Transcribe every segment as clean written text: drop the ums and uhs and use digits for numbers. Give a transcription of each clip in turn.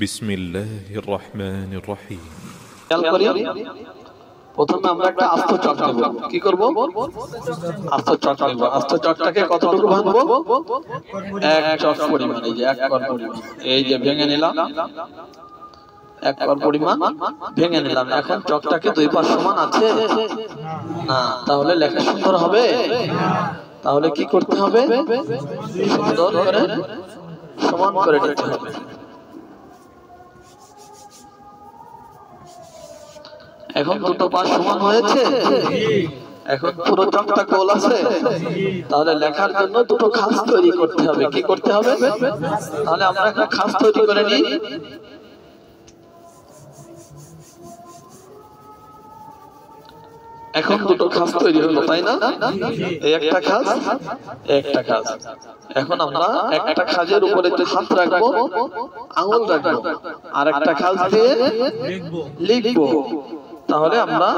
বিসমিল্লাহির রহমানির রহিম। প্রথমে আমরা একটা আস্ত চক নেব। কি করব? আস্ত চক নেব। আস্ত চকটাকে কতটুকু ভাঙবো? এক চক পরিমাণ, এই যে এক কর পরিমাণ, এই যে ভেঙে নিলাম, এক কর পরিমাণ ভেঙে নিলাম। এখন চকটাকে দুই পাশ সমান আছে না, তাহলে লেখা সুন্দর হবে? তাহলে কি করতে হবে? সুন্দর করে সমান করে নিতে হবে। এখন দুটো পাশ সমান হয়েছে, এখন পুরো চকটা গোল আছে, তাহলে লেখার জন্য দুটো খাঁজ তৈরি করতে হবে। কি করতে হবে? তাহলে আমরা একটা খাঁজ তৈরি করে নিই। এখন দুটো খাঁজ তৈরি হলো, তাই না? এই একটা খাঁজ, একটা খাঁজ। এখন আমরা একটা খাঁজের উপরে হাত রাখবো, আঙুল রাখবো, আর একটা খাঁজ দিয়ে লিখবো। তাহলে আমরা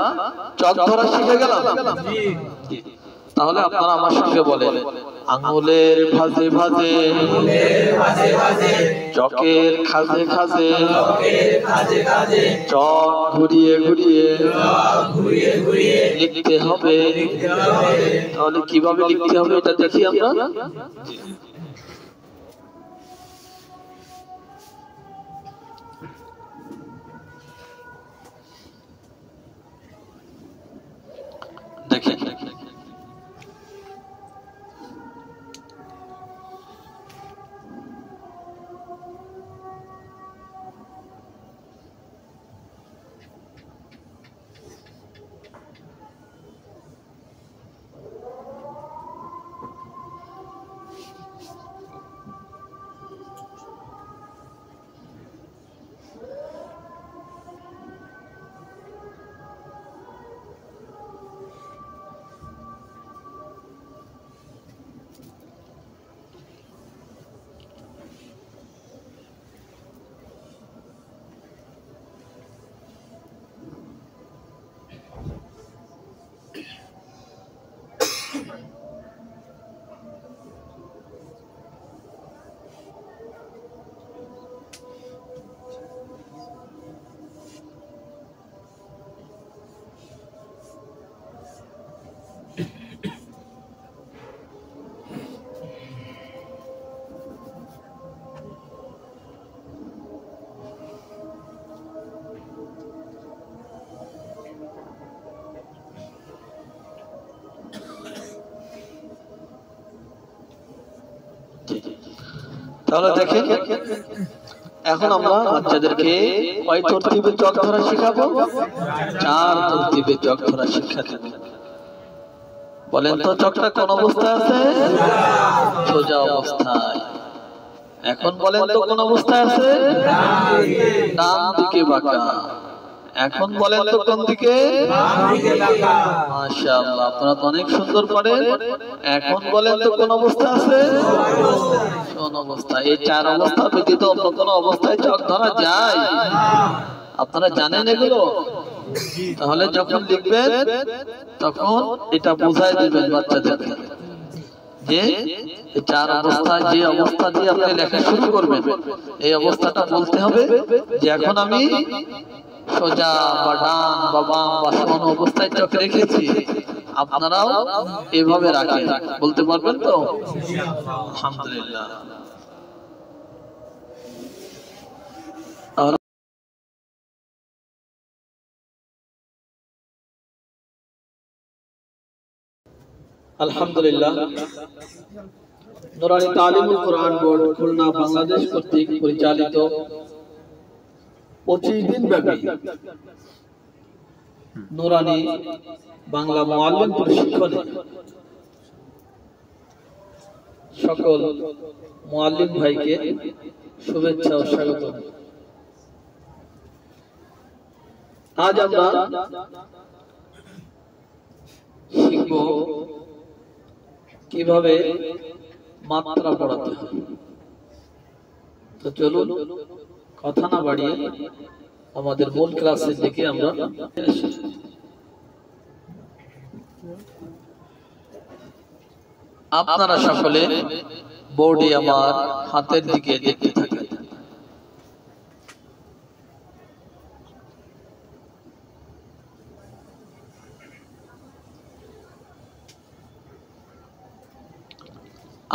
চক ধরা শিখে গেলাম। তাহলে আপনারা আমার সঙ্গে বলেন, আঙুলের ভাঁজে ভাঁজে, চকের খাঁজে খাঁজে, চক ঘুরিয়ে ঘুরিয়ে লিখতে হবে। তাহলে কিভাবে লিখতে হবে এটা দেখি আমরা। দেখেন, তাহলে দেখেন, এখন আমরা বাচ্চাদেরকে কয় তরতিবে চক ধরা শেখাবো? 4 তরতিবে চক ধরা শিক্ষা দেব। বলেন তো, চকটা কোন অবস্থায় আছে? সোজা অবস্থায়। এখন বলেন তো কোন অবস্থায় আছে? ডান দিকে বাঁকা। এখন বলেন তো কোন দিকে? মাশাআল্লাহ, আপনারা তো অনেক সুন্দর করেন। এখন বলেন তো কোন অবস্থা আছে? কোন অবস্থা? এই 4 অবস্থা ব্যতীত অন্য কোন অবস্থায় চক ধরা যায়? আপনারা জানেন এগুলো? তাহলে যখন লিখবেন তখন এটা বোঝাই দিবেন বাচ্চাদেরকে যে 4 অবস্থায় যে অবস্থা দিয়ে আপনি লেখা শুরু করবেন, এই অবস্থাটা বলতে হবে যে এখন আমি সোজা বা ডান বা বাম বা কোন অবস্থায় চোখ রেখেছি। আপনারাও এভাবে রাখেন, বলতে পারবেন তো? আলহামদুলিল্লাহ। আলহামদুলিল্লাহ, নুরানি তালিমুল কোরআন বোর্ড খুলনা বাংলাদেশ কর্তৃক পরিচালিত 25 দিন ব্যাপী নুরানি বাংলা মুআল্লিম প্রশিক্ষণে সকল মুআল্লিম ভাইকে শুভেচ্ছা ও স্বাগত। আজ আমরা শিখব কিভাবে মাত্রা পড়াতে হয়। তো চলুন কথা না বাড়িয়ে আমাদের মূল ক্লাসের দিকে আমরা আপনারা সকলে বোর্ডে আমার হাতের দিকে দেখতে থাকেন।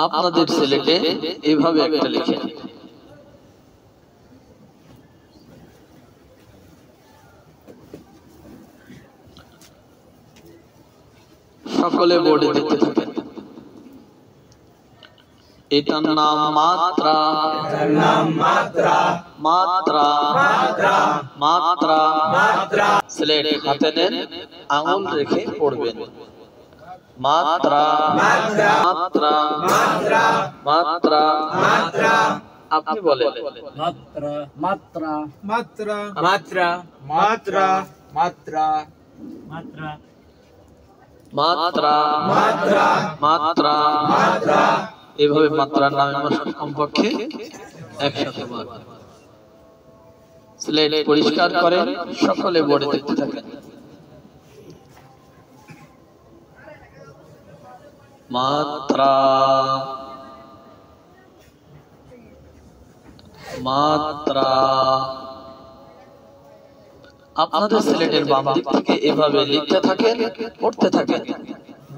আপনাদের ছেলেকে এইভাবে একটা লিখেন। সকলে বোর্ডে দেখতে থাকেন। এটার নাম মাত্রা। মাত্রা মাত্রা মাত্রা। স্লেট হাতে নেন, আঙুল রেখে পড়বেন। মাত্রা মাত্রা মাত্রা মাত্রা। আপনি বলেন মাত্রা মাত্রা মাত্রা মাত্রা মাত্রা মাত্রা মাত্রা মাত্রা মাত্রা মাত্রা মাত্রা। এভাবে মাত্রার নামে কমপক্ষে 100 বার। স্লেট পরিষ্কার করেন, সকলে বোর্ডে দেখতে থাকেন। মাত্রা মাত্রা। আপনাদের সিলেটের বাম দিক থেকে এভাবে লিখতে থাকেন, পড়তে থাকেন।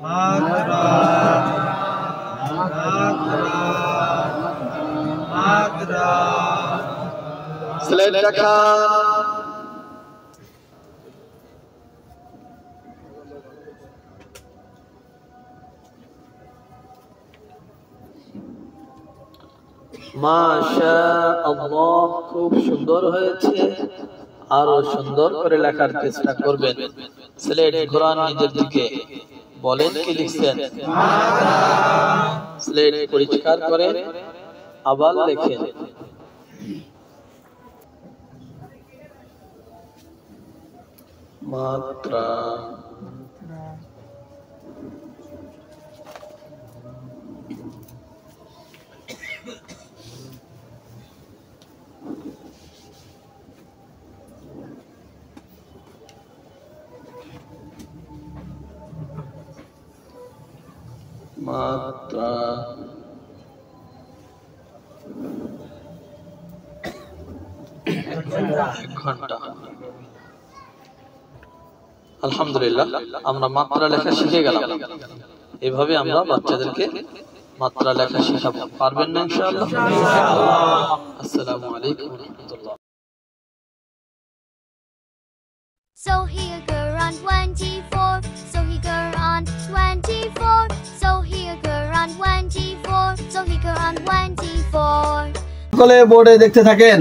মাত্রা মাত্রা। স্লেট দেখা। মাশাআল্লাহ, খুব সুন্দর হয়েছে। আরো সুন্দর করে লেখার চেষ্টা করবেন। স্লেট ঘোরান নিজের দিকে, বলেন কি লিখছেন। স্লেট পরিষ্কার করে আবার লেখেন। মাত্রা মাত্রা। ঘন্টা। আলহামদুলিল্লাহ, আমরা মাত্রা লেখা শিখে গেলাম। এভাবে আমরা বাচ্চাদেরকে মাত্রা লেখা শেখাবো। পারবেন না ইনশাআল্লাহ? আসসালামু আলাইকুম ওয়া রাহমাতুল্লাহ। So here go on 24. So he go on 24. So here go on 24. So he go on 24. সকলে বোর্ডে দেখতে থাকেন।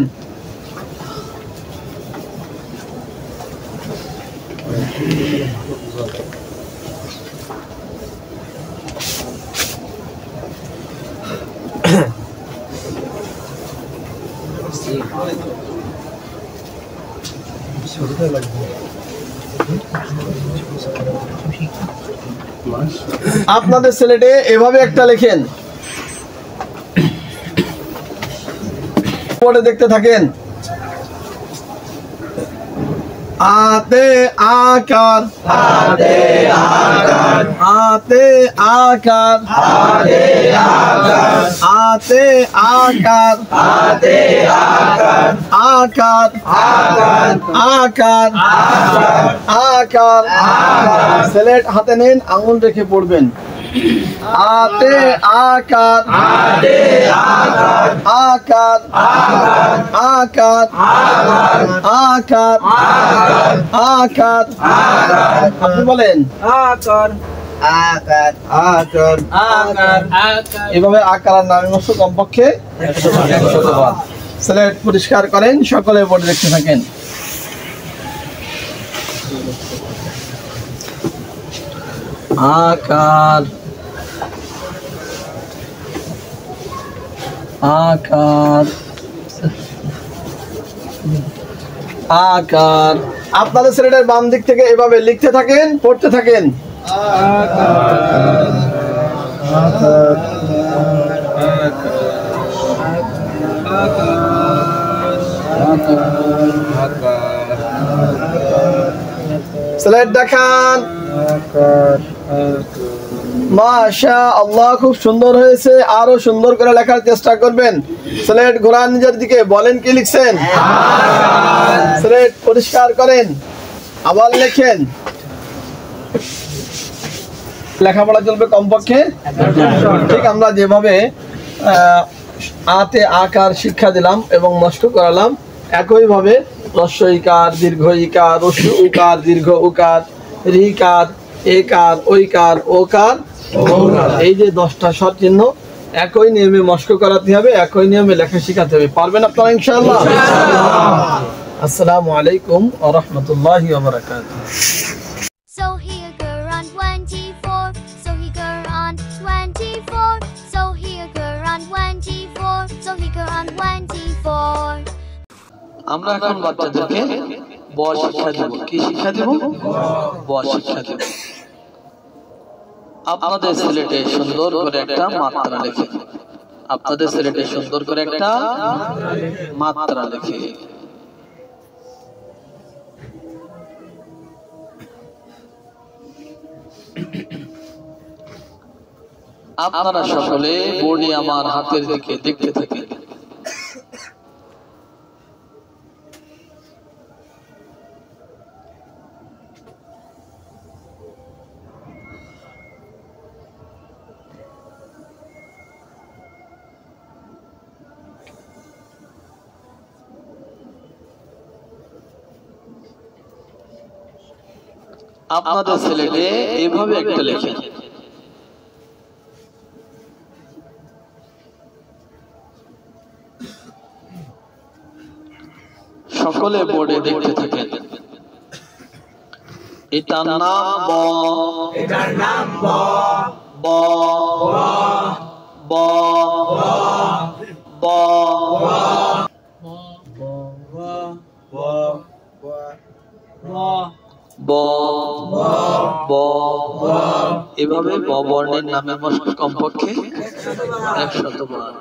আপনাদের সিলেটে এভাবে একটা লেখেন, পড়ে দেখতে থাকেন। আতে আকার আতে আকার আতে আকার আতে আকার আতে আকার আতে আকার আকার আকার আকার আকার। সিলেট হাতে নেন, আঙুল রেখে পড়বেন। আতে আকার আতে আকার আকার আকার আকার আকার। আপনি বলেন আকার আকার আকার আকার আকার। এভাবে আকার নামে মস্ত কমপক্ষে 100 বার। সিলেট পরিষ্কার করেন, সকলে বোর্ডে দেখতে থাকেন। আকার আকার আকার। আপনাদের সিলেটের বাম দিক থেকে এভাবে লিখতে থাকেন, পড়তে থাকেন। সিলেট দেখান। মাশাআল্লাহ, খুব সুন্দর হয়েছে। আরো সুন্দর করে লেখার চেষ্টা করবেন। স্লেট ঘোরান নিজের দিকে, বলেন কি লিখছেন। স্লেট পরিষ্কার করেন, আবার লেখেন। লেখাপড়া চলবে কমপক্ষে। ঠিক আমরা যেভাবে আতে আকার শিক্ষা দিলাম এবং মস্ক করালাম, একইভাবে হ্রস্ব ইকার, দীর্ঘ ইকার, হ্রস্ব উকার, দীর্ঘ উকার, রিকার, একার, ঐকার, ওকার, এই যে 10টা স্বর চিহ্ন একই নিয়মে মস্ক করাতে হবে, একই নিয়মে লেখা শেখাতে হবে। পারবেন আপনারা ইনশাআল্লাহ? আসসালামু আলাইকুম ওয়া রাহমাতুল্লাহি ওয়া বারাকাতুহু। So here go on 24. So he go on 24. So here go on 24. So he go on 24. আমরা এখন বাচ্চাদেরকে ব শিক্ষা দেব। কি শিক্ষা দেব? ব শিক্ষা দেব। আপনাদের সিলেটে সুন্দর করে একটা মাত্রা লেখে, আপনাদের সিলেটে সুন্দর করে একটা মাত্রা লেখে। আপনারা সকলে বোর্ডে আমার হাতের দিকে দেখতে থাকেন। আপনাদের সিলেটে এভাবে একটা লেখে, সকলে বোর্ডে দেখতে থাকেন। এটার নাম ব, এটার নাম ব, ব, ব, ব, ব, ব, এভাবে ব বর্ণের নামে মস্ক কমপক্ষে 100 বার।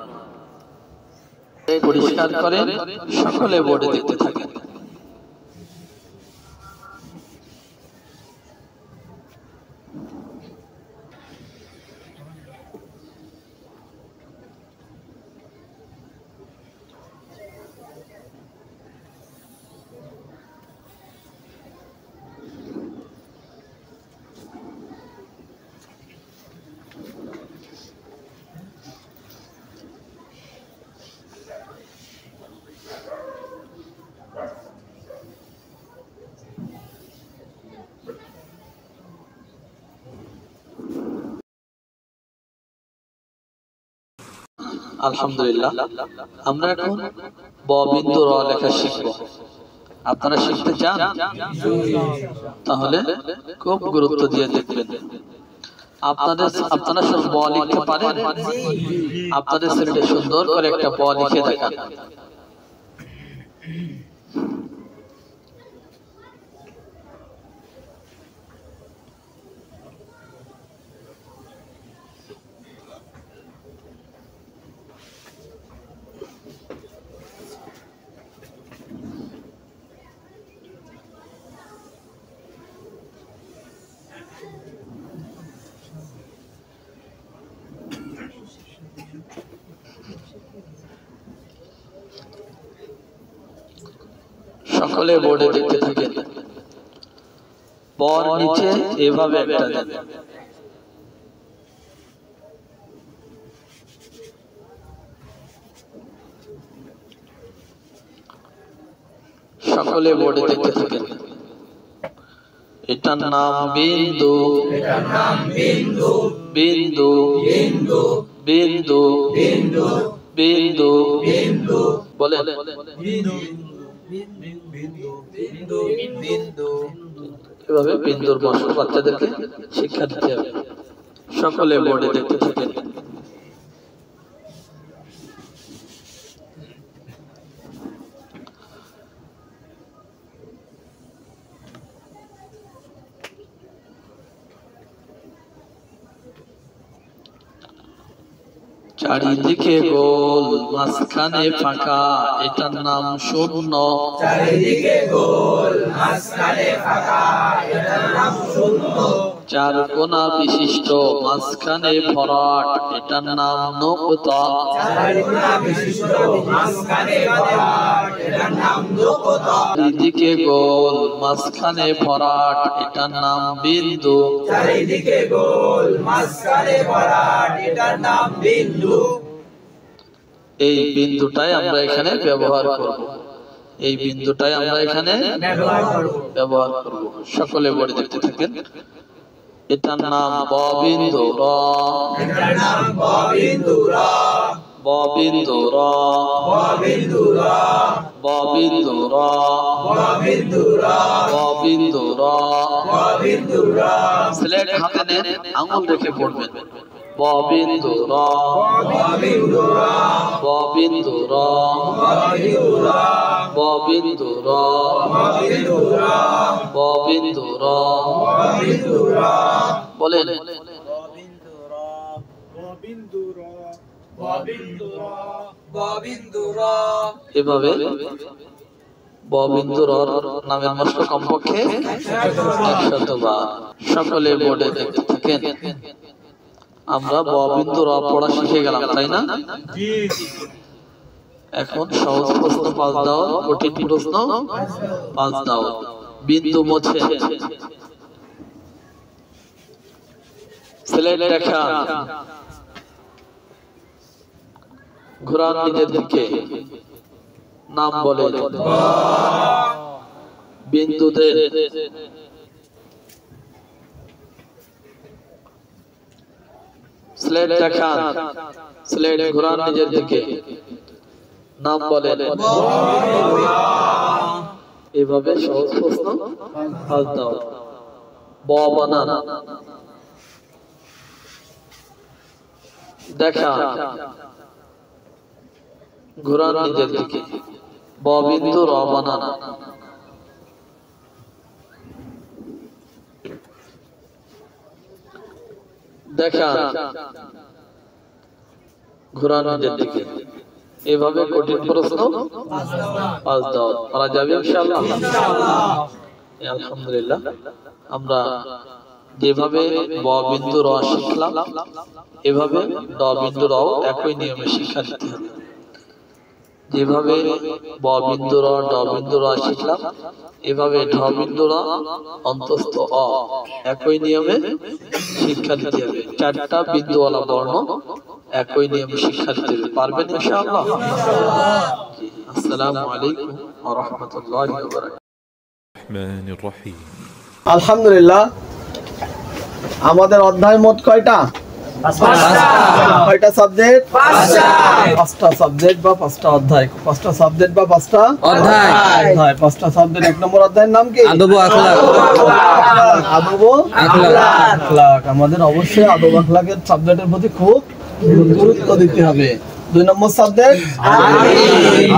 পরিষ্কার করেন, সকলে বোর্ডে দেখতে থাকেন। আলহামদুলিল্লাহ, আমরা এখন ব বিন্দু র লেখা শিখব। আপনারা শিখতে চান? তাহলে খুব গুরুত্ব দিয়ে দেখবেন। আপনারা শুধু ব লিখতে পারেন? আপনাদের সিলেটে সুন্দর করে একটা ব লিখে দেখান। সকলে বোর্ডে দেখতে থাকেন। বর নিচে এভাবে একটা দেন। সকলে বোর্ডে দেখতে থাকেন। এটার নাম বিন্দু, এটার নাম বিন্দু, বিন্দু, বিন্দু, বিন্দু, বিন্দু, বিন্দু, বিন্দু, বলেন বিন্দু, বিন্দু, বিন্দু, বিন্দু। এভাবে বিন্দুর বর্ণ বাচ্চাদেরকে শিক্ষা দিতে হবে। সকলে বোর্ডে দেখতে থাকেন। চারিদিকে গোল, মাঝখানে ফাঁকা, এটার নাম শূন্য। চারিদিকে গোল, মাঝখানে ফাঁকা, এটার নাম শূন্য। চার কোণা বিশিষ্ট, মাঝখানে ভরাট, এটার নাম নকতা। চার কোণা বিশিষ্ট, মাঝখানে ভরাট, এটার নাম নকতা। চারিদিকে গোল মাঝখানে ভরাট এটার নাম বিন্দু। চারিদিকে গোল মাঝখানে ভরাট এটার নাম বিন্দু। এই বিন্দুটাই আমরা এখানে ব্যবহার করব। এই বিন্দুটাই আমরা এখানে ব্যবহার করব। সকলে বড় দেখতে থাকেন। এটার নাম ববিন্দু র। এটার নাম ববিন্দু র। ববিন্দু র। ববিন্দু র। ববিন্দু র। ববিন্দু র। ববিন্দু র। ববিন্দু র। স্লেট হাতে নেন, আঙুল রেখে পড়বেন। ববিন্দু র। ববিন্দু র। ববিন্দু র। ববিন্দু র। ববিন্দু র। ববিন্দু র। ববিন্দু র। ববিন্দু র। বলেন ববিন্দু র। এভাবে ববিন্দু র নামের মশক কমপক্ষে 100 বার। সকলে বোর্ডে দেখতে থাকেন। আমরা ববিন্দু র পড়া শিখে গেলাম, তাই না? এখন সহজ প্রশ্ন 5 দাও, কঠিন প্রশ্ন 5 দাও। বিন্দু মোছে স্লেট দেখা, ঘোরান নিজের দিকে, নাম বলে। বিন্দুতে স্লেট দেখান, স্লেট ঘোরান নিজের দিকে, নাম বলেন। এভাবে সহজ প্রশ্ন 5 দাও। ব বানান দেখা, ঘোরান নিজের দিকে, ববিন্দু র বানান। দেখা, ঘোরান নিজের দিকে। এভাবে কঠিন প্রশ্ন 5 দাও। পারা যাবে ইনশাআল্লাহ? আলহামদুলিল্লাহ। আমরা যেভাবে ব বিন্দু র শিখলাম, এভাবে ড বিন্দু রও একই নিয়মে শিক্ষা দিতে হবে। যেভাবে ব বিন্দু র ড বিন্দু র শিখলাম, এভাবে ঢ বিন্দু র অন্তস্থ অ একই নিয়মে শিক্ষা দিতে হবে। 4টা বিন্দুওয়ালা বর্ণ একই নিয়মে শিক্ষা দিতে হবে। পারবেন ইনশাআল্লাহ? আসসালামু আলাইকুম ওয়া রাহমাতুল্লাহি ওয়া বারাকাতুহু। আলহামদুলিল্লাহ। আমাদের অধ্যায় মোট কয়টা? কয়টা সাবজেক্ট? 5টা সাবজেক্ট বা 5টা অধ্যায়। 5টা সাবজেক্ট বা 5টা অধ্যায়। 5টা সাবজেক্ট। 1 নম্বর অধ্যায়ের নাম কি? আদব ও আখলাক। আদব ও আখলাক। আমাদের অবশ্যই আদব আখলাকের সাবজেক্টের প্রতি খুব গুরুত্ব দিতে হবে। 2 নম্বর সাবজেক্ট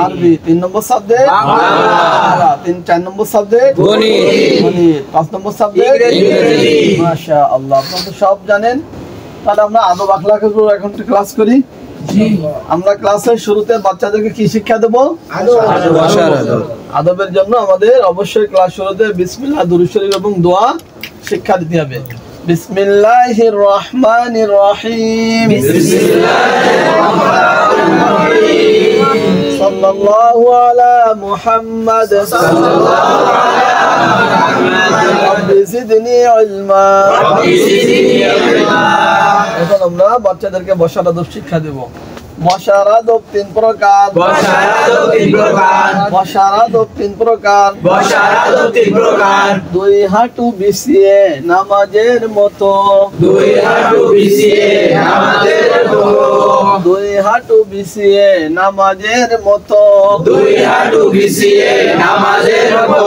আরবি। 3 নম্বর সাবজেক্ট বাংলা। 4 নম্বর সাবজেক্ট গণিত। 5 নম্বর সাবজেক্ট ইংরেজি। মাশাআল্লাহ, আপনারা তো সব জানেন। তাহলে আমরা আদব আখলাকের উপর এখন ক্লাস করি। আমরা ক্লাসের শুরুতে বাচ্চাদেরকে কি শিক্ষা দেব? আদবের জন্য আমাদের অবশ্যই ক্লাস শুরুতে বিসমিল্লাহ, দুরূদ শরীফ এবং দোয়া শিক্ষা দিতে হবে। বিসমিল্লাহির রহমানির রহিম। বিসমিল্লাহির রহমানির রহিম। সাল্লাল্লাহু আলা মুহাম্মাদ। সাল্লাল্লাহু আলা মুহাম্মাদ। রব্বি জিদনি ইলমা। রব্বি জিদনি ইলমা। এখন আমরা বাচ্চাদেরকে বসার আদব শিক্ষা দেব। বসার আদব 3 প্রকার। বসার আদব 3 প্রকার। বসার আদব 3 প্রকার। বসার আদব 3 প্রকার। 2 হাঁটু বিছিয়ে নামাজের মতো। 2 হাঁটু বিছিয়ে নামাজের মতো। 2 হাঁটু বিছিয়ে নামাজের মতো। 2 হাঁটু বিছিয়ে নামাজের মতো।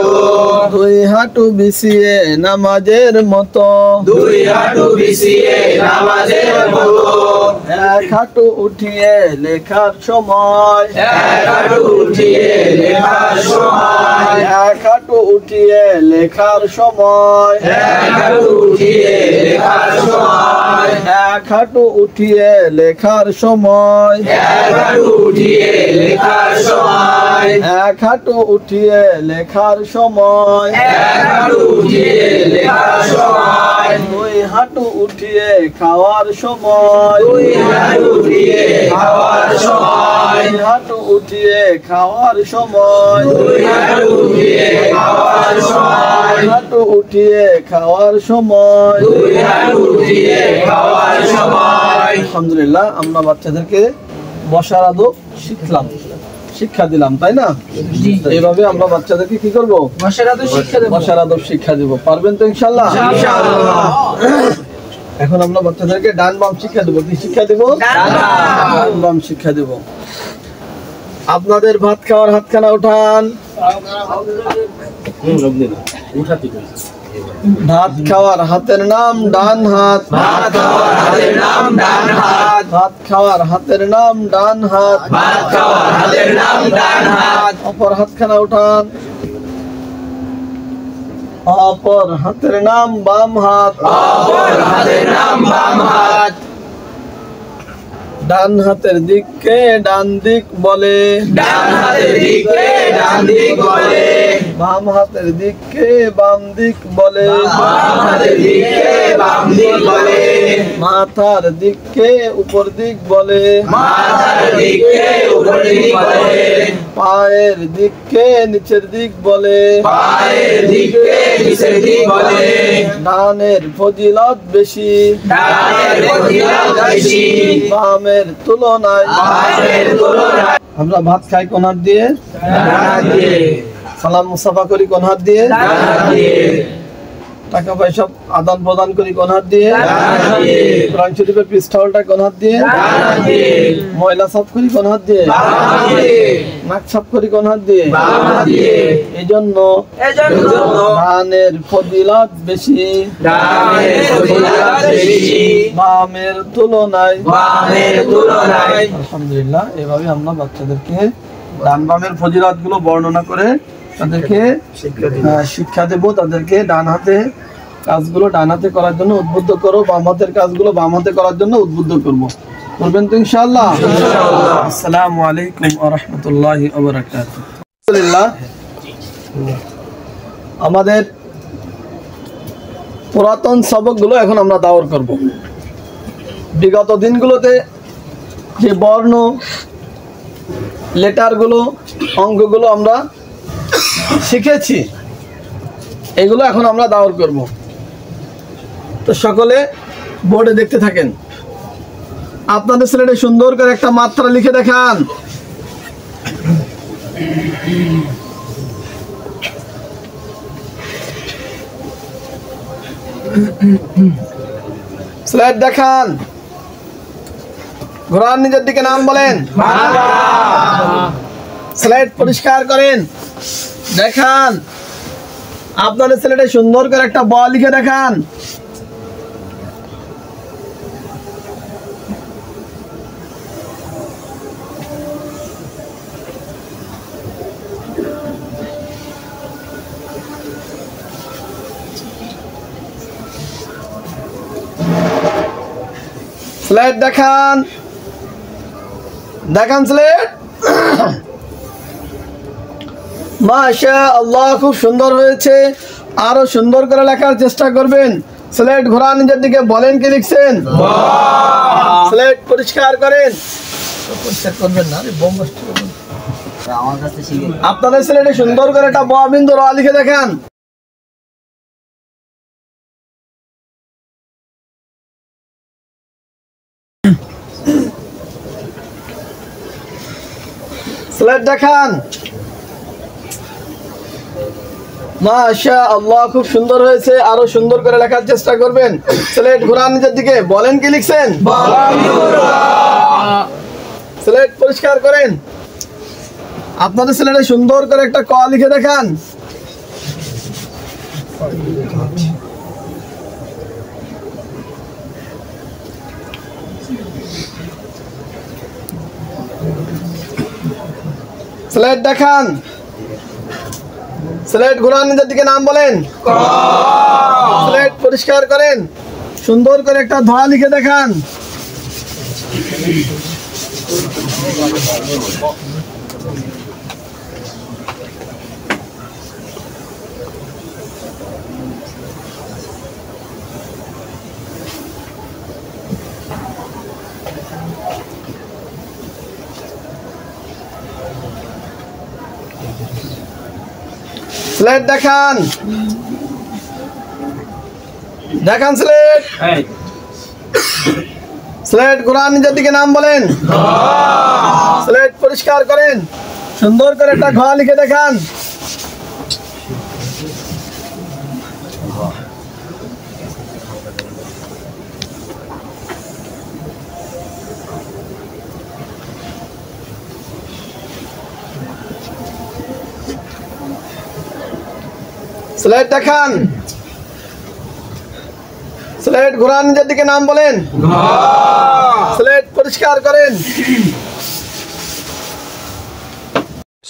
2 হাঁটু বিছিয়ে নামাজের মতো। 2 হাঁটু বিছিয়ে নামাজের মতো। 1 হাঁটু উঠিয়ে লেখার সময়। 1 হাঁটু উঠিয়ে লেখার সময়। 1 হাঁটু উঠিয়ে লেখার সময় এক হাঁটু উঠিয়ে লেখার সময় এক হাঁটু উঠিয়ে লেখার সময় এক হাঁটু উঠিয়ে লেখার সময় এক হাঁটু উঠিয়ে লেখার সময় এক হাঁটু উঠিয়ে লেখার সময় দুই হাঁটু উঠিয়ে খাওয়ার সময় দুই হাঁটু উঠিয়ে খাওয়ার সময় দুই হাঁটু উঠিয়ে খাওয়ার সময় দুই হাঁটু উঠিয়ে খাওয়ার সময় দুই হাঁটু উঠিয়ে খাওয়ার সময় দুই হাঁটু উঠিয়ে খাওয়ার সময় আলহামদুলিল্লাহ আমরা বাচ্চাদেরকে বসার আদব শিক্ষা দিলাম তাই না এইভাবে আমরা বাচ্চাদেরকে কি করব বসার আদব শিক্ষা দেব পারবেন তো ইনশাআল্লাহ এখন আমরা বাচ্চাদেরকে ডান বাম শিক্ষা দেব কি শিক্ষা দেব ডান বাম শিক্ষা দেব আপনাদের ভাত খাওয়ার হাতখানা উঠান ভাত খাওয়ার হাতের নাম ডান হাত ভাত খাওয়ার হাতের নাম ডান হাত ভাত খাওয়ার হাতের নাম ডান হাত ভাত খাওয়ার হাতের নাম ডান হাত অপর হাতখানা উঠান অপর হাতের নাম বাম হাত অপর হাতের নাম বাম হাত ডান হাতের দিককে ডান দিক বলে ডান হাতের দিকে ডান দিক বলে বাম হাতের দিককে বাম দিক বলে বাম হাতের দিকে বাম দিক বলে মাথার দিককে উপর দিক বলে মাথার দিকে উপর দিক বলে পায়ের দিককে নিচের দিক বলে পায়ের দিকে নিচের দিক বলে ডানের ফজিলত বেশি ডানের ফজিলত বেশি বামের তুলনায় বামের তুলনায় আমরা ভাত খাই কোন হাত দিয়ে ডান দিয়ে সালাম মুসাফা করি কোন হাত দিয়ে ডান দিয়ে টাকা পয়সা আদান প্রদান করি কোন হাত দিয়ে ডান দিয়ে কোরআন শরীফের পৃষ্ঠালটা কোন হাত দিয়ে ডান দিয়ে ময়লা সাফ করি কোন হাত দিয়ে বাম দিয়ে নাক সাফ করি কোন হাত দিয়ে বাম দিয়ে এই জন্য এজন্য ডানের ফজিলত বেশি ডানের ফজিলত বেশি বামের তুলনায় বামের তুলনায় আলহামদুলিল্লাহ এভাবে আমরা বাচ্চাদেরকে ডান বামের ফজিলত গুলো বর্ণনা করে তাদেরকে শিক্ষা দেব তাদেরকে ডান হাতে কাজগুলো ডান হাতে করার জন্য উদ্বুদ্ধ করো বাম হাতের কাজগুলো বাম হাতে করার জন্য উদ্বুদ্ধ করব করবেন তো ইনশাআল্লাহ আসসালামু আলাইকুম ওয়া রাহমাতুল্লাহি ওয়া বারাকাতুহু আলহামদুলিল্লাহ আমাদের পুরাতন সবকগুলো এখন আমরা দাওর করব বিগত দিনগুলোতে যে বর্ণ লেটারগুলো অঙ্কগুলো আমরা শিখেছি এগুলো এখন আমরা দাওর করব তো সকলে বোর্ডে দেখতে থাকেন আপনাদের স্লেটে সুন্দর করে একটা মাত্রা লিখে দেখান স্লাইড দেখান ঘোড়ার নিজের দিকে নাম বলেন স্লাইড পরিষ্কার করেন দেখান আপনাদের স্লেটে সুন্দর করে একটা ব লিখে দেখান স্লাইড দেখান দেখান স্লাইড মাশাআল্লাহ খুব সুন্দর হয়েছে আরো সুন্দর করে লেখার চেষ্টা করবেন স্লেট ঘোরা নিজের দিকে বলেন কি লিখছেন স্লেট পরিষ্কার করেন পরিষ্কার করবেন না রে বোম নষ্ট করবেন আমার কাছে শিখে আপনাদের স্লেটে সুন্দর করে একটা ব বিন্দু র লিখে দেখান স্লেট দেখান মাশাআল্লাহ খুব সুন্দর হয়েছে আরো সুন্দর করে লেখার চেষ্টা করবেন স্লেট ঘোরা নিজের দিকে বলেন কি লিখছেন স্লেট পরিষ্কার করেন আপনাদের স্লেটে সুন্দর করে একটা ক লিখে দেখান স্লেট দেখান স্লেট ঘোরান, নিজের দিকে নাম বলেন। স্লেট পরিষ্কার করেন, সুন্দর করে একটা ধোঁয়া লিখে দেখান। স্লেট দেখান, দেখান স্লেট। স্লেট ঘোরান, নিজের দিকে নাম বলেন। স্লেট পরিষ্কার করেন, সুন্দর করে একটা ঘ লিখে দেখান। স্লেট দেখান, স্লেট ঘোরান, নিজের দিকে নাম বলেন। স্লেট পরিষ্কার করেন।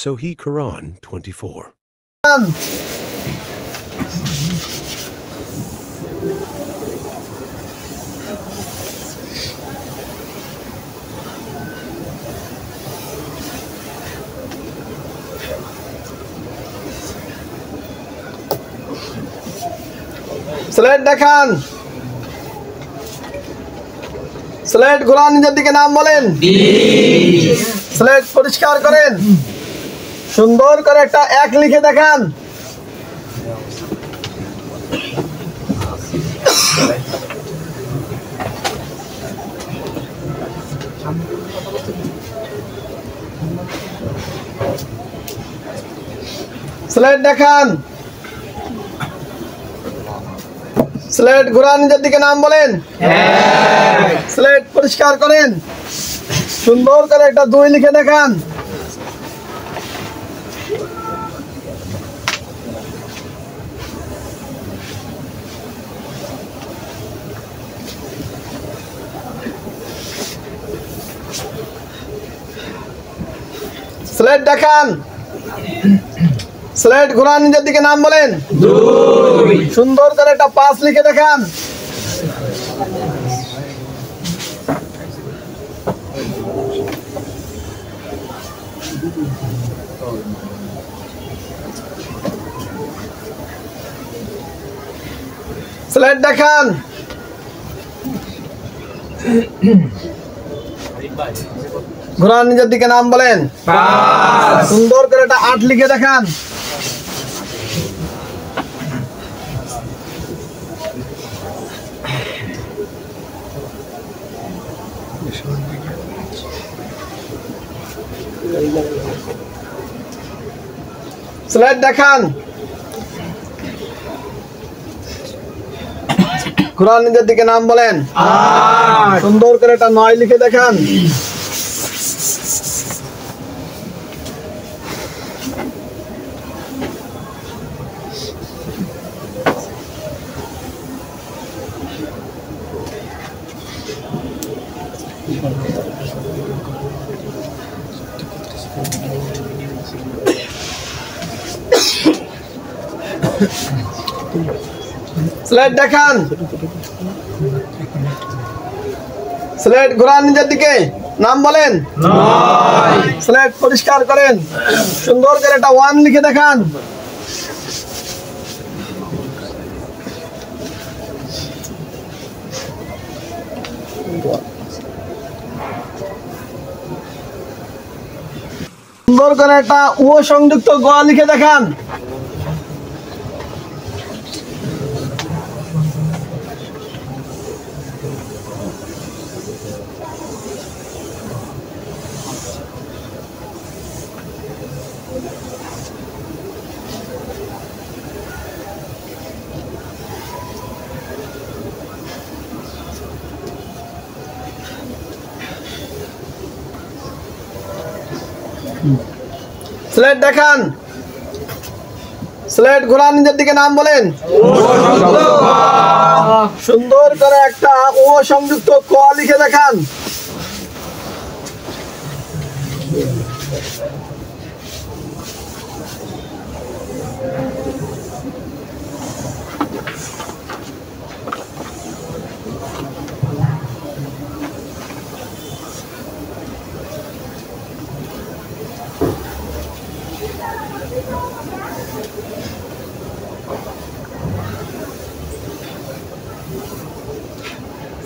Sohi Quran 24. স্লেট দেখান, স্লেট ঘোরান, নিজের দিকে নাম বলেন। স্লেট পরিষ্কার করেন, সুন্দর করে একটা এক লিখে দেখান। স্লেট দেখান, স্লেট ঘোরান, নিজের দিকে নাম বলেন। স্লেট পরিষ্কার করেন, সুন্দর করে একটা 2 লিখে দেখান। স্লেট দেখান, স্লেট ঘোরান, নিজের দিকে নাম বলেন। সুন্দর করে একটা 5 লিখে দেখান। স্লেট দেখান, ঘোরান, নিজের দিকে নাম বলেন। সুন্দর করে একটা 8 লিখে দেখান। স্লেট দেখান, ঘোরান, নিজের দিকে নাম বলেন। সুন্দর করে একটা 9 লিখে দেখান। স্লেট দেখান, স্লেট ঘোরান, নিজের দিকে নাম বলেন। স্লেট পরিষ্কার করেন, সুন্দর করে একটা 1 লিখে দেখান। সুন্দর করে একটা ও সংযুক্ত গ লিখে দেখান। স্লেট দেখান, স্লেট ঘোরান, নিজের দিকে নাম বলেন। সুন্দর করে একটা ও সংযুক্ত ক লিখে দেখান।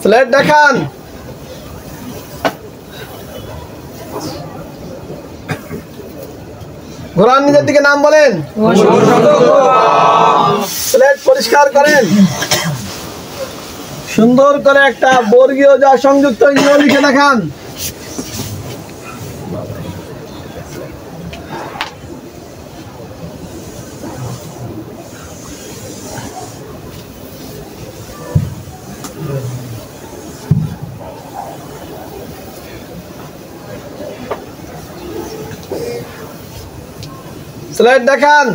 স্লেট দেখান। ঘোড়ার নিজের দিকে নাম বলেন। স্লেট পরিষ্কার করেন। সুন্দর করে একটা বর্গীয় যা সংযুক্ত ইংরেজি লিখে দেখান। স্লাইড দেখান।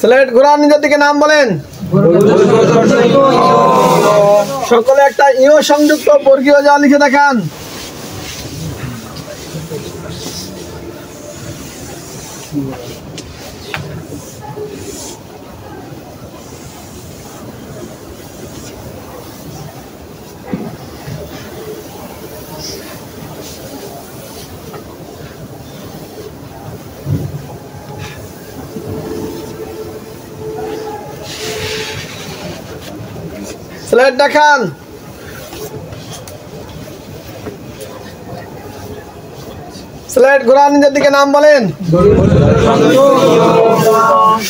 স্লাইড ঘোরান, নিজের দিকে নাম বলেন। সকলে একটা ইও সংযুক্ত বর্গীয় যা লিখে দেখান। স্লাইড দেখান। স্লাইড ঘোরান, নিজের দিকে নাম বলেন।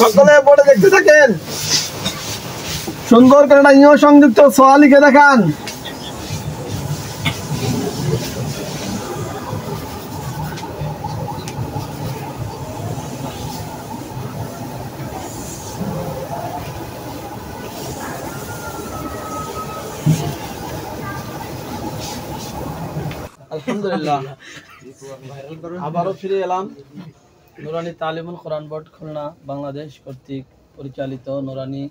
সকলে বোর্ডে দেখতে থাকেন। সুন্দর করে একটা ইও সংযুক্ত সোয়া লিখে দেখান। আলহামদুলিল্লাহ, আবারও ফিরে এলাম নুরানি তালিমুল কোরআন বোর্ড খুলনা বাংলাদেশ কর্তৃক পরিচালিত নুরানি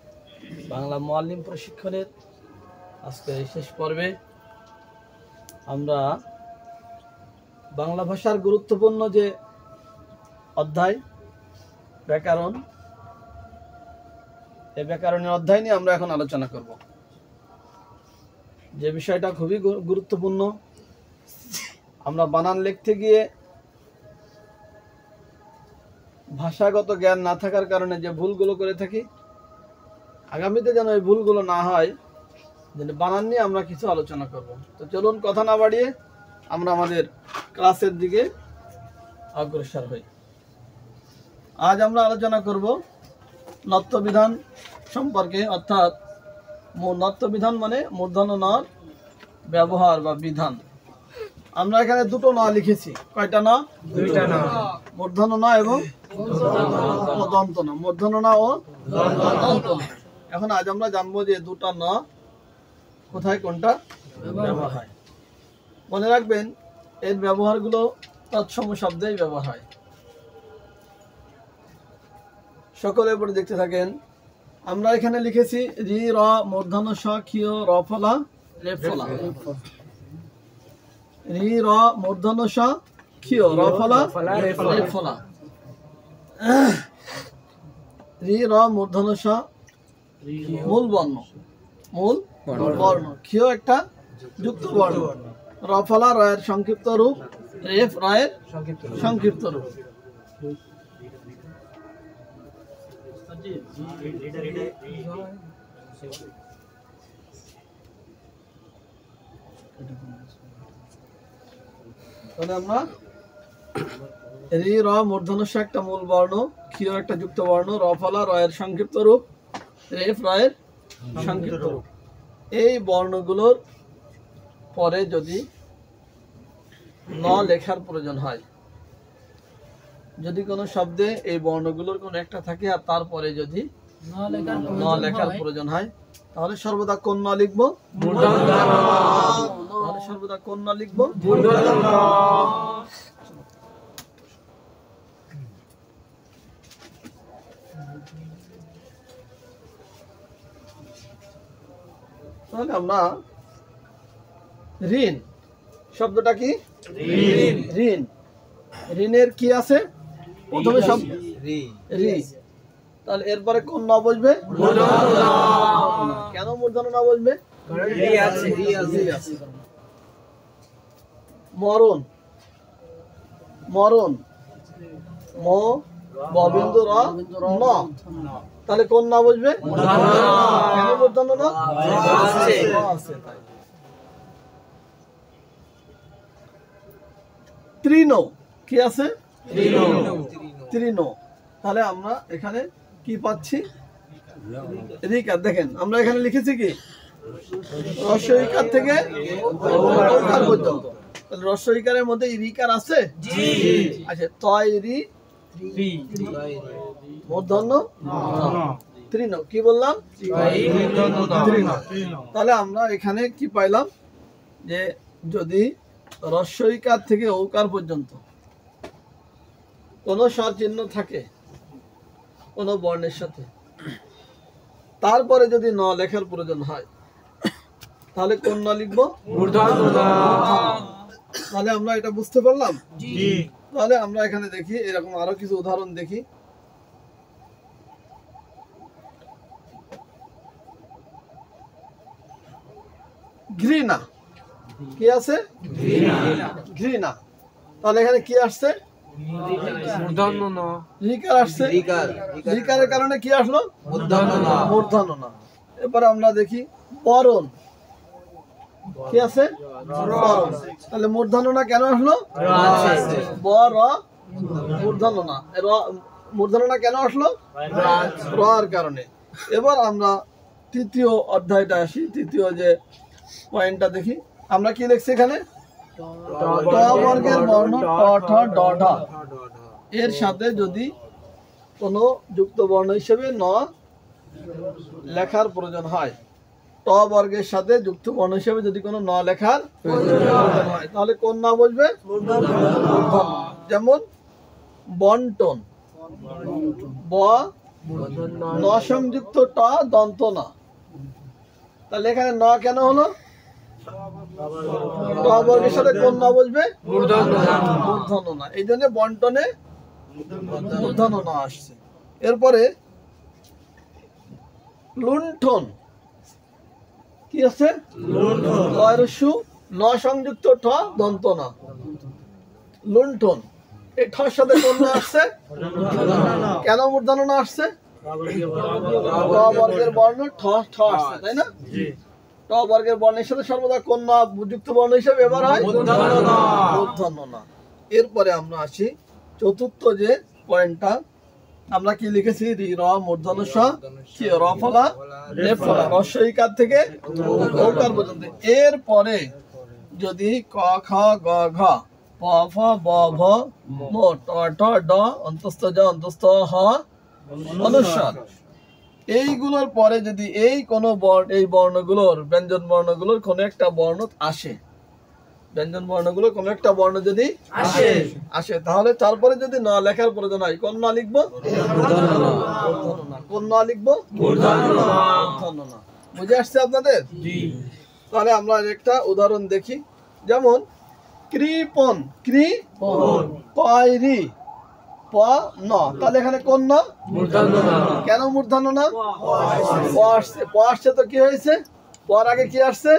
বাংলা মুআল্লিম প্রশিক্ষণের আজকে শেষ পর্বে। আমরা বাংলা ভাষার গুরুত্বপূর্ণ যে অধ্যায় ব্যাকরণ, এই ব্যাকরণের অধ্যায় নিয়ে আমরা এখন আলোচনা করব। যে বিষয়টা খুবই গুরুত্বপূর্ণ। আমরা বানান লিখতে গিয়ে ভাষাগত জ্ঞান না থাকার কারণে যে ভুলগুলো করে থাকি, আগামীতে যেন এই ভুলগুলো না হয়, বানান নিয়ে আমরা কিছু আলোচনা করব। তো চলুন কথা না বাড়িয়ে আমরা আমাদের ক্লাসের দিকে অগ্রসর হই। আজ আমরা আলোচনা করব নত্যবিধান সম্পর্কে, অর্থাৎ নত্যবিধান মানে মূর্ধন্য নর ব্যবহার বা বিধান। আমরা এখানে দুটো ন লিখেছি। কয়টা ন? দুইটা ন। মূর্ধন্য ন এবং দন্ত ন। মূর্ধন্য ন ও দন্ত ন। এখন আজ আমরা জানবো যে দুটো ন কোথায় কোনটা ব্যবহার হয়। মনে রাখবেন, এর ব্যবহারগুলো তৎসম শব্দেই ব্যবহার হয়। সকলে পরে দেখতে থাকেন। আমরা এখানে লিখেছি রি র মূর্ধন্য স ক্ষীয় র ফলা রেফ ফলা। রি র মূর্ধন্য স ক্ষীয় র ফলা রেফ ফলা। রি র মূর্ধন্য স মূল বর্ণ, মূল বর্ণ। ক্ষীয় একটা যুক্ত বর্ণ। র ফলা রয়ের সংক্ষিপ্ত রূপ, রেফ রয়ের সংক্ষিপ্ত রূপ। তাহলে আমরা রি র মূর্ধন্য স একটা মূল বর্ণ, ক্ষীয় একটা যুক্ত বর্ণ, র ফলা রয়ের সংক্ষিপ্ত রূপ, রেফ রয়ের সংক্ষিপ্ত রূপ। এই বর্ণগুলোর পরে যদি ন লেখার প্রয়োজন হয়, যদি কোনো শব্দে এই বর্ণগুলোর কোনো একটা থাকে আর তারপরে যদি ন লেখার প্রয়োজন হয়, তাহলে সর্বদা কোন ন লিখবো? তাহলে সর্বদা কোন ন লিখবো? তাহলে আমরা ঋণ শব্দটা কি? ঋণ। ঋণের কি আছে? প্রথমে শব্দ রি। তাহলে এরপরে কোন ন বসবে? কেন মূর্ধন্য ন বসবে? মরণ। মরণ ম ববিন্দু র ন। তাহলে কোন না বসবে? কেন মূর্ধন্য না? আছে তাই। তৃণ কি আছে? তৃণ। তাহলে আমরা এখানে কি পাচ্ছি? ঋকার। দেখেন আমরা এখানে লিখেছি কি হ্রস্ব ইকার থেকে ওকার পর্যন্ত। তাহলে হ্রস্ব ইকারের মধ্যে ঋকার আছে? আচ্ছা, তয় রি মূর্ধন্য তৃণ। কি বললাম? তৃণ। তাহলে আমরা এখানে কি পাইলাম যে যদি হ্রস্ব ইকার থেকে ওকার পর্যন্ত কোন স্বর চিহ্ন থাকে কোন বর্ণের সাথে, তারপরে যদি ন লেখার প্রয়োজন হয় তাহলে কোন ন লিখবো? তাহলে আমরা এটা বুঝতে পারলাম। তাহলে আমরা এখানে দেখি এরকম আরো কিছু উদাহরণ দেখি। ঘৃণা কি আছে? ঘৃণা। তাহলে এখানে কি আসছে? ঋকার আসছে। ঋকারের কারণে কি আসলো? মূর্ধন্য না। এরপরে আমরা দেখি বরণ কি আছে? বরণ। তাহলে মূর্ধন্য না কেন আসলো? বর মূর্ধন্য না। মূর্ধন্য না কেন আসলো? র কারণে। এবার আমরা তৃতীয় অধ্যায়টা আসি। তৃতীয় যে পয়েন্টটা দেখি, আমরা কি লিখছি এখানে? ট বর্গের বর্ণ ট ঠ ড ঢ এর সাথে যদি কোনো যুক্ত বর্ণ হিসেবে ন লেখার প্রয়োজন হয়, ট বর্গের সাথে যুক্ত বর্ণ হিসেবে যদি কোনো ন লেখার প্রয়োজন হয়, তাহলে কোন না বসবে? যেমন বন্টন, ব ন সংযুক্ত ট দন্ত না। তাহলে এখানে ন কেন হলো? ট বর্গের সাথে কোন না বসবে? মূর্ধন্য না। এই জন্য বন্টনে মূর্ধন্য না আসছে। এরপরে লুণ্ঠন কি আছে? ন সংযুক্ত ঠ দন্ত না। লুণ্ঠন, এই ঠর সাথে কোন না আসছে? কেন মূর্ধন্য না আসছে? ট বর্গের বর্ণ ঠ ঠ আসছে, তাই না? ট বর্গের বর্ণের সাথে সর্বদা কোন না যুক্ত বর্ণ হিসেবে ব্যবহার হয় মূর্ধন্য না। এরপরে আমরা আসি চতুর্থ যে পয়েন্টটা, আমরা কি লিখেছি? র মূর্ধন্য স কি র ফলা রেফ ফলা হ্রস্ব ইকার থেকে ওকার পর্যন্ত। এরপরে যদি ক খ গ ঘ প ফ ব ভ ম ট ঠ ড অন্তস্থ জ অন্তস্থ হ অনুস্বার, এইগুলোর পরে যদি এই কোনো বর্ণ, এই বর্ণগুলোর ব্যঞ্জন বর্ণগুলোর কোনো একটা বর্ণ আসে, ব্যঞ্জন বর্ণগুলো কোনো একটা বর্ণ যদি আসে, তাহলে তারপরে যদি ন লেখার প্রয়োজন হয় কোন না লিখবো? কোন না লিখবো? বুঝে আসছে আপনাদের? তাহলে আমরা একটা উদাহরণ দেখি। যেমন কৃপন, কয়রি প ন। তাহলে এখানে কোন না? কেন মূর্ধন্য না? প আসছে। প আসছে তো কি হয়েছে? পর আগে কি আসছে?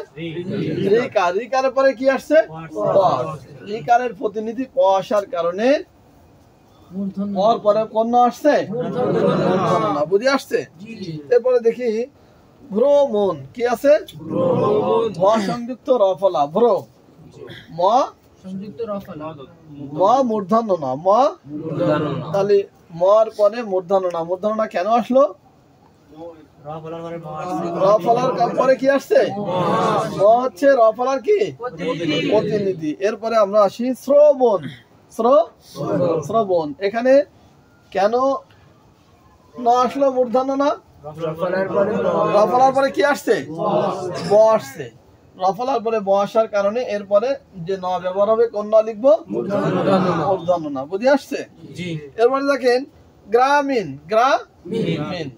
ঋকার। ঋকারের পরে কি আসছে? প। ঋকারের প্রতিনিধি প আসার কারণে পর পরে কোন না আসছে? মূর্ধন্য না। বুঝে আসছে? এরপরে দেখি ভ্রমণ কি আছে? ভ সংযুক্ত র ফলা ভ্র, ম ম মূর্ধন্য না, ম। তাহলে মর পরে মূর্ধন্য না। মূর্ধন্য না কেন আসলো? র ফলার পরে কি আসছে? ম হচ্ছে র ফলার কি প্রতিনিধি। এরপরে আমরা আসি শ্রবণ, শ্রবণ। এখানে কেন ন আসলো মূর্ধন্য না? র ফলার পরে কি আসছে? ব আসছে। র ফলার পরে ব আসার কারণে এরপরে যে ন ব্যবহার হবে কোন না লিখবো? মূর্ধন্য না। বুঝে আসছে? এরপরে দেখেন গ্রামীণ, গ্রামীণ।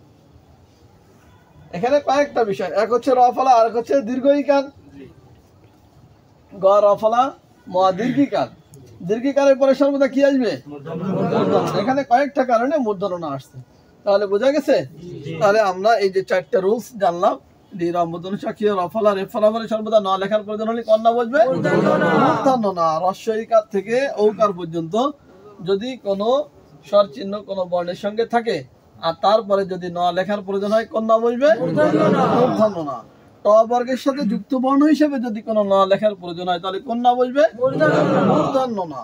এখানে কয়েকটা বিষয়, এক হচ্ছে র ফলা, আর এক হচ্ছে দীর্ঘ ইকার। গ র ফলা, ম দীর্ঘিকার। দীর্ঘিকারের পরে সর্বদা কি আসবে? এখানে কয়েকটা কারণে মূর্ধন্য না আসছে। তাহলে বোঝা গেছে? তাহলে আমরা এই যে চারটা রুলস জানলাম। সর্বদা ন লেখার প্রয়োজন হলে কন্যা বসবে মূর্ধন্য না। হ্রস্ব ইকার থেকে ঔকার পর্যন্ত যদি কোনো স্বর চিহ্ন কোনো বর্ণের সঙ্গে থাকে, আর তারপরে যদি ন লেখার প্রয়োজন হয় কোন না বসবে? মূর্ধন্য ন। ট বর্গের সাথে যুক্ত বর্ণ হিসেবে যদি কোনো ন লেখার প্রয়োজন হয় তাহলে কোন না বসবে? মূর্ধন্য ন।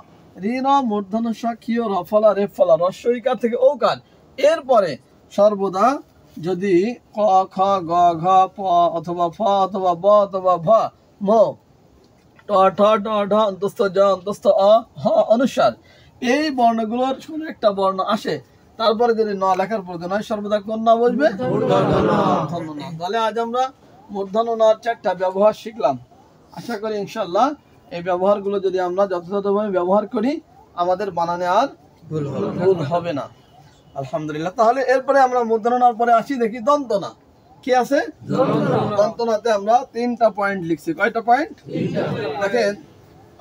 ঋ ন মূর্ধন্য স ক্ষীয় র ফলা রেফ ফলা রস্বইকার থেকে ঔকার। এরপরে সর্বদা যদি ক খ গ ঘ প অথবা ফ অথবা ব অথবা ভ ম ট ঠ ড ঢ অন্তস্থ জ অন্তস্থ অ হ অনুসার এই বর্ণগুলোর কোনো একটা বর্ণ আসে, তারপরে যদি ন লেখার প্রয়োজন হয় সর্বদা কোন না বসবে? মূর্ধন্য ন। তাহলে আজ আমরা মূর্ধন্য নর 4টা ব্যবহার শিখলাম। আশা করি ইনশাআল্লাহ এই ব্যবহারগুলো যদি আমরা যথাযথভাবে ব্যবহার করি আমাদের বানানে আর ভুল হবে না। আলহামদুলিল্লাহ। তাহলে এরপরে আমরা মূর্ধন্য নর পরে আসি, দেখি দন্তনা কি আছে। দন্তনাতে আমরা 3টা পয়েন্ট লিখছি। কয়টা পয়েন্ট? দেখেন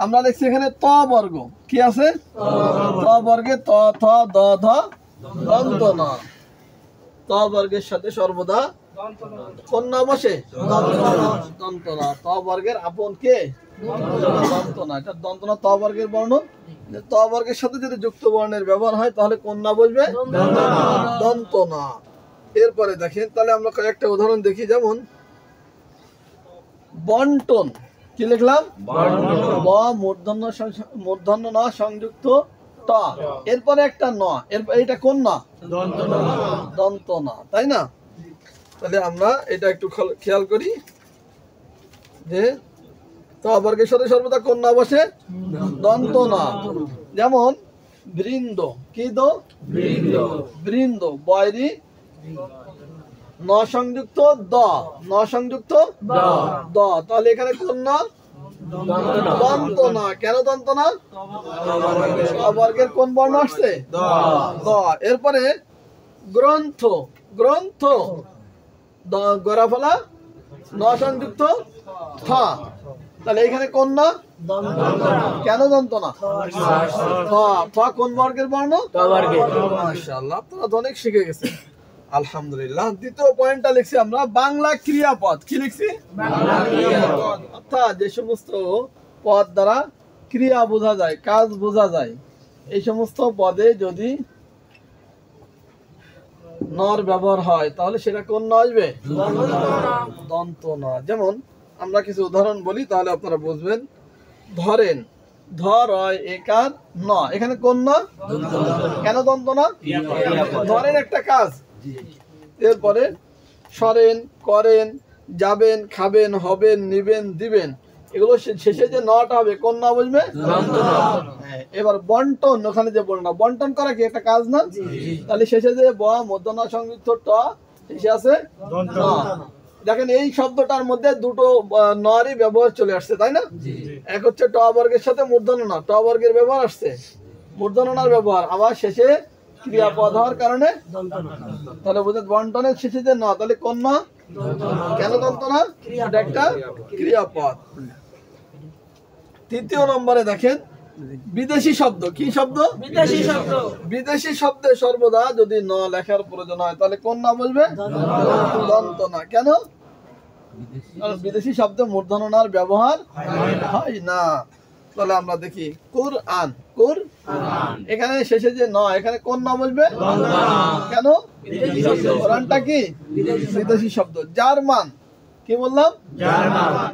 আমরা লিখছি এখানে ত বর্গ কি আছে? ত বর্গে ত থ দ ধ দন্তনা। ত বর্গের সাথে সর্বদা কোন না বসে? দন্তনা। ত বর্গের আপন কে? দন্তনা। এটা দন্তনা ত বর্গের বর্ণ। ত বর্গের সাথে যদি যুক্ত বর্ণের ব্যবহার হয় তাহলে কোন না বসবে? দন্তনা। এরপরে দেখেন তাহলে আমরা কয়েকটা উদাহরণ দেখি, যেমন বন্টন কি লিখলাম? ব মূর্ধন্য ন সংযুক্ত ট, এরপরে একটা ন, এরপর এটা কোন না? দন্তনা, তাই না? তাহলে আমরা এটা একটু খেয়াল করি যে ত বর্গের সাথে সর্বদা কোন না বসে? দন্তনা। যেমন বৃন্দ কি দো? বৃন্দ বয়রি ন সংযুক্ত দ, ন সংযুক্ত দ, তাহলে এখানে কোন না? দন্তনা। কেন দন্তনা? বর্গের কোন বর্ণ আসছে? দ। এরপরে গ্রন্থ, গ্রন্থ গড়া ফলা ন সংযুক্ত থ, তাহলে এখানে কোন না? কেন দন্তনা? থ কোন বর্গের বর্ণ? মাশাআল্লাহ, আপনারা অনেক শিখে গেছেন আলহামদুলিল্লাহ। দ্বিতীয় পয়েন্টটা লিখছি আমরা বাংলা ক্রিয়াপদ। কি লিখছি? অর্থাৎ যে সমস্ত পদ দ্বারা ক্রিয়া বোঝা যায়, কাজ বোঝা যায়, এই সমস্ত পদে যদি নর ব্যবহার হয় তাহলে সেটা কোন না আসবে? দন্তনা। যেমন আমরা কিছু উদাহরণ বলি তাহলে আপনারা বুঝবেন। ধরেন ধর একার ন, এখানে কোন না? কেন দন্তনা? ধরেন একটা কাজ। এরপরে সরেন, করেন, যাবেন, খাবেন, হবেন, নিবেন, দিবেন, এগুলো শেষে যে নটা হবে কোন না বসবে? এবার বন্টন, ওখানে যে বলনা বন্টন করা কি একটা কাজ না? তাহলে শেষে যে ব মূর্ধন্য সংযুক্ত ট, শেষে আছে ন। দেখেন এই শব্দটার মধ্যে দুটো নরই ব্যবহার চলে আসছে, তাই না? এক হচ্ছে ট বর্গের সাথে মূর্ধন্য ন, ট বর্গের ব্যবহার আসছে, মূর্ধন্য নর ব্যবহার, আবার শেষে ক্রিয়াপদ হওয়ার কারণে তাহলে বুঝে বন্টনের শেষে যে ন, তাহলে কোন না? কেন দন্তনা? এটা একটা ক্রিয়াপদ। তৃতীয় নম্বরে দেখেন বিদেশি শব্দ। কি শব্দ? বিদেশি শব্দ। বিদেশি শব্দে সর্বদা যদি ন লেখার প্রয়োজন হয় তাহলে কোন না বলবে? দন্তনা। কেন? কারণ বিদেশি শব্দে মূর্ধন্য নার ব্যবহার হয় না। তাহলে আমরা দেখি কুরআন, এখানে শেষে যে ন, এখানে কোন না বলবে? কেন? কোরআনটা কি বিদেশি শব্দ। জার্মান কি বললাম?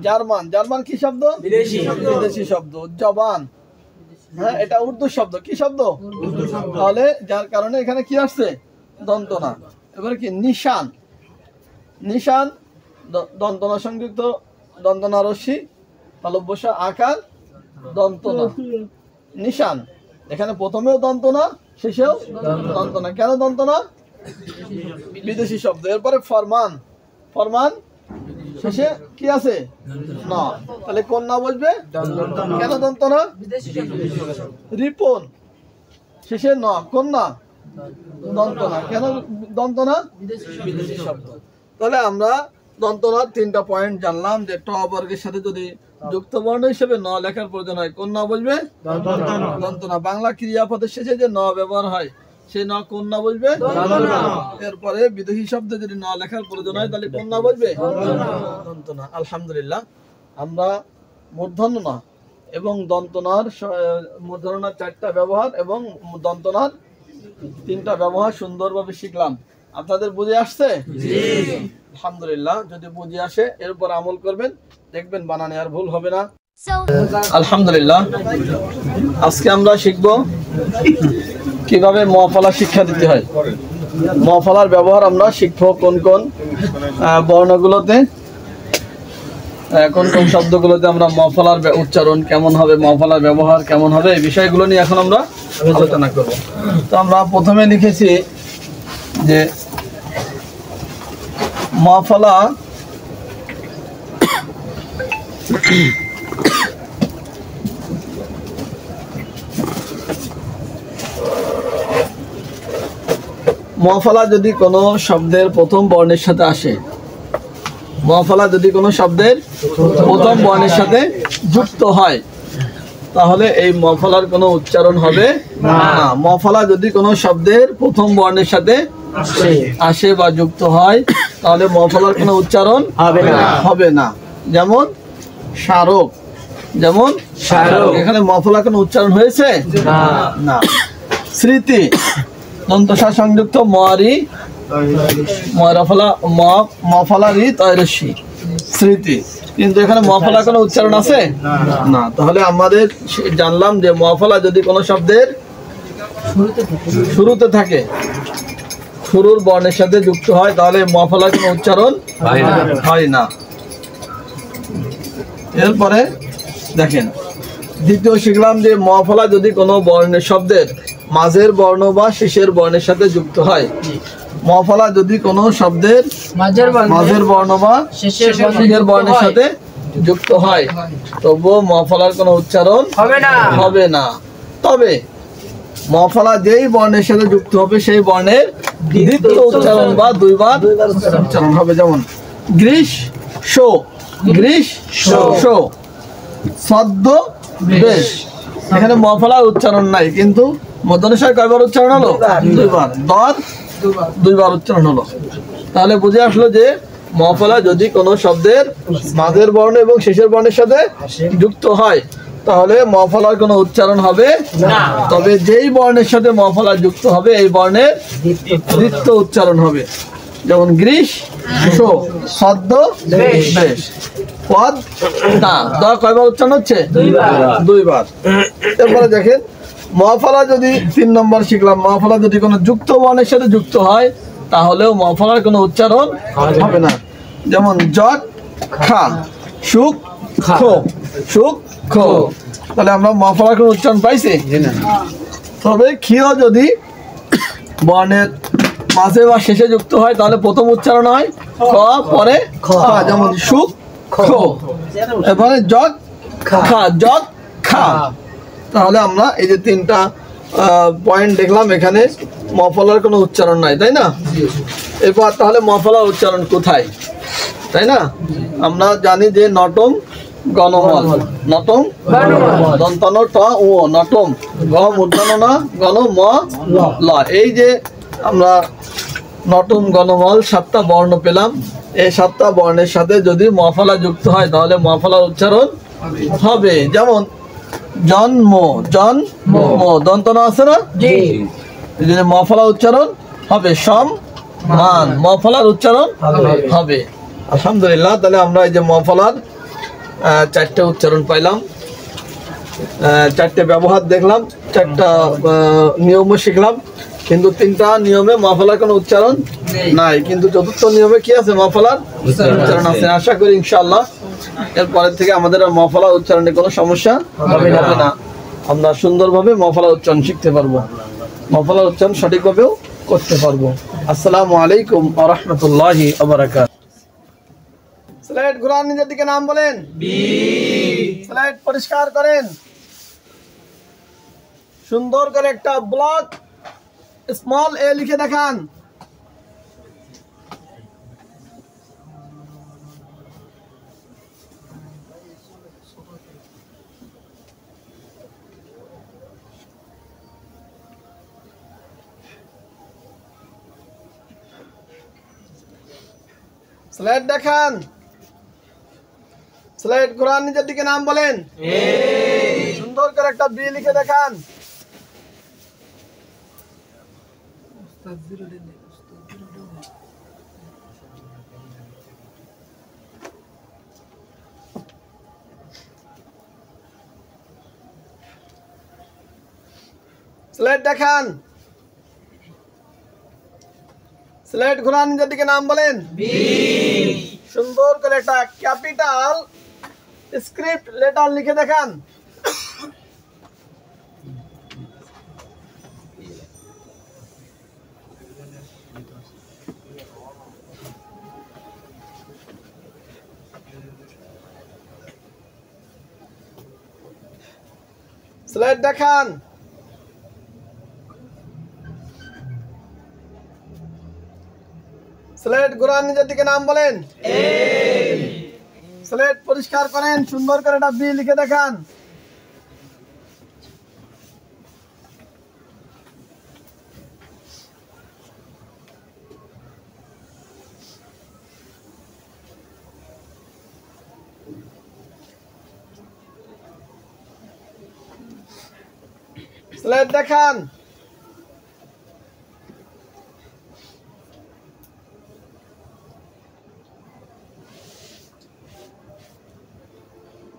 জার্মান। জার্মান কি শব্দ? বিদেশি শব্দ। জবান, হ্যাঁ এটা উর্দু শব্দ। কি শব্দ? তাহলে যার কারণে এখানে কি আসছে? দন্তনা। এবারে কি নিশান, নিশান দন্তনা সংযুক্ত দন্তনা রশ্মি তালব্যসা আকার দন্তনা। নিশান, এখানে প্রথমেও দন্তনা শেষেও দন্তনা। কেন দন্তনা? বিদেশি শব্দ। এরপরে ফরমান, ফরমান শেষে কি আছে? না, তাহলে কোন না বসবে? কেন দন্তনা? রিপন শেষে ন, কোন না? দন্তনা। কেন দন্তনা? বিদেশি শব্দ। তাহলে আমরা দন্তনার 3টা পয়েন্ট জানলাম যে ট বর্গের সাথে যদি যুক্ত বর্ণ হিসেবে ন লেখার প্রয়োজন হয় কোন না বসবে? দন্তনা। বাংলা ক্রিয়াপদের শেষে যে ন ব্যবহার হয় সেই ন কোন না বসবে? এরপরে বিদেশি শব্দে যদি ন লেখার প্রয়োজন হয় তাহলে কোন না বসবে? দন্তনা। আলহামদুলিল্লাহ, আমরা মূর্ধন্য ন এবং দন্তনার মূর্ধন্যনার 4টা ব্যবহার এবং দন্তনার তিনটা ব্যবহার সুন্দরভাবে শিখলাম। আপনাদের বুঝে আসছে? আলহামদুলিল্লাহ। যদি বুঝে আসে এরপর আমল করবেন, দেখবেন বানানে আর ভুল হবে না। So আলহামদুলিল্লাহ। আজকে আমরা শিখব কিভাবে মফলা শিক্ষা দিতে হয়। মফলার ব্যবহার আমরা শিখব কোন কোন বর্ণগুলোতে, কোন কোন শব্দগুলোতে আমরা মফলার উচ্চারণ কেমন হবে, মফলার ব্যবহার কেমন হবে, এই বিষয়গুলো নিয়ে এখন আমরা আলোচনা করব। তো আমরা প্রথমে লিখেছি যে মফলা মফলা যদি কোনো শব্দের প্রথম বর্ণের সাথে আসে, মফলা যদি কোনো শব্দের প্রথম বর্ণের সাথে যুক্ত হয়, তাহলে এই মফলার কোনো উচ্চারণ হবে না। মফলা যদি কোনো শব্দের প্রথম বর্ণের সাথে আসে বা যুক্ত হয়, তাহলে মফলার কোনো উচ্চারণ হবে না। যেমন স্মারক, যেমন এখানে মফলা কোনো উচ্চারণ হয়েছে না। স্মৃতি, দন্তসা সংযুক্ত মরি মফলারি তৈরসি, স্মৃতি, কিন্তু এখানে মফলা কোনো উচ্চারণ আছে না। তাহলে আমাদের জানলাম যে মফলা যদি কোনো শব্দের শুরুতে থাকে, শুরুর বর্ণের সাথে যুক্ত হয়, তাহলে মফলার কোনো উচ্চারণ হয় না। এরপরে দেখেন, দ্বিতীয় শিখলাম যে মফলা যদি কোনো বর্ণের শব্দের মাঝের বর্ণ বা শেষের বর্ণের সাথে যুক্ত হয়, মফলা যদি কোনো শব্দের মাঝের বর্ণ বা শেষের বর্ণের সাথে যুক্ত হয়, তবুও মফলার কোনো উচ্চারণ হবে না। তবে মফলা যেই বর্ণের সাথে যুক্ত হবে সেই বর্ণের দ্বিতীয় উচ্চারণ বা দুইবার উচ্চারণ হবে। যেমন গ্রীষ শো, গ্রীষ শো, সদ্য বেশ, এখানে মফলার উচ্চারণ নাই, কিন্তু মধ্যনিশয় কয়বার উচ্চারণ হলো? দুইবার। দর দুইবার উচ্চারণ হলো। তাহলে বুঝে আসলো যে মফলা যদি কোনো শব্দের মাঝের বর্ণ এবং শেষের বর্ণের সাথে যুক্ত হয়, তাহলে মফলার কোনো উচ্চারণ হবে না। তবে যেই বর্ণের সাথে মফলা যুক্ত হবে এই বর্ণের দ্বিতীয় উচ্চারণ হবে। যেমন গ্রীষ শো, সদ্য বেশ, পদ না, দ কয়বার উচ্চারণ হচ্ছে? দুইবার। এরপরে দেখেন মফলা যদি 3 নম্বর শিখলাম, মফলা যদি কোনো যুক্ত বর্ণের সাথে যুক্ত হয়, তাহলেও মফলার কোনো উচ্চারণ হবে না। যেমন জট খা, সুখ খো, সুখ খো, তাহলে আমরা মফলার কোনো উচ্চারণ পাইছি। তবে ক্ষীয় যদি বর্ণের মাঝে বা শেষে যুক্ত হয়, তাহলে প্রথম উচ্চারণ হয় ক, পরে খ। যেমন সুখ খো, এরপরে জট খা, জট খা। তাহলে আমরা এই যে 3টা পয়েন্ট দেখলাম, এখানে মফলার কোনো উচ্চারণ নাই, তাই না? এরপর তাহলে মফলার উচ্চারণ কোথায়, তাই না? আমরা জানি যে নটম গণমল, নটম দন্তন ট ও, নটম গ মূর্ধন্য ন গণ ম ল। এই যে আমরা নটম গণমল 7টা বর্ণ পেলাম, এই 7টা বর্ণের সাথে যদি মফলা যুক্ত হয়, তাহলে মফলার উচ্চারণ হবে। যেমন জন্ম, জন্ম দন্তন আছে না, মফলা উচ্চারণ হবে। সম মান, মফলার উচ্চারণ হবে। আলহামদুলিল্লাহ। তাহলে আমরা এই যে মফলার 4টে উচ্চারণ পাইলাম, 4টে ব্যবহার দেখলাম, 4টা নিয়মও শিখলাম, কিন্তু 3টা নিয়মে মফলার কোনো উচ্চারণ নাই, কিন্তু 4র্থ নিয়মে কি আছে? মফলার উচ্চারণ আছে। আশা করি ইনশাআল্লাহ এরপরের থেকে আমাদের আর মফলা উচ্চারণে কোনো সমস্যা হবে না। আমরা সুন্দরভাবে মফলা উচ্চারণ শিখতে পারবো, মফলা উচ্চারণ সঠিকভাবেও করতে পারবো। আসসালামু আলাইকুম ওয়া রাহমাতুল্লাহি ওয়া বারাকাতুহু। স্লাইড ঘুরান, নিজের দিকে নাম বলেন। স্লাইড পরিষ্কার করেন, সুন্দর করে একটা ব্লক স্মল এ লিখে দেখান। স্লাইড দেখান, স্লাইড ঘোরান, নিজের দিকে নাম বলেন। সুন্দর করে একটা বি লিখে দেখান। স্লেট দেখান। স্লেট ঘোরান, নিজের দিকে নাম বলেন। সুন্দর করে একটা ক্যাপিটাল স্ক্রিপ্ট লেটার লিখে দেখান। স্লেট দেখান। স্লেট ঘোরান, নিজের দিকে নাম বলেন। স্লেট পরিষ্কার করেন, সুন্দর করে একটা বি লিখে দেখান। স্লেট দেখান।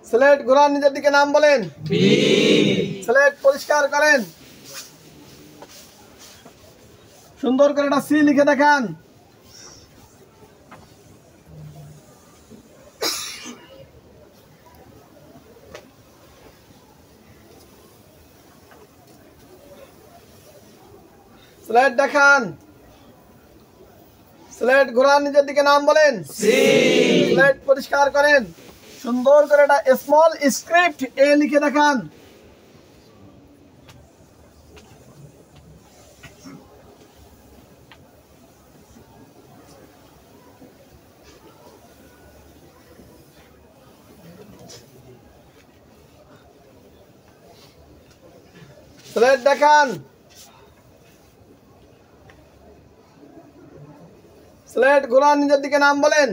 স্লেট ঘোরান, নিজের দিকে নাম বলেন। স্লেট পরিষ্কার করেন, সুন্দর করে একটা সি লিখে দেখান। স্লেট দেখান। স্লেট ঘোরান, নিজের দিকে নাম বলেন। স্লেট পরিষ্কার করেন, সুন্দর করে একটা স্মল স্ক্রিপ্ট এ লিখে দেখান। স্লেট দেখান। স্লেট ঘোরান, নিজের দিকে নাম বলেন।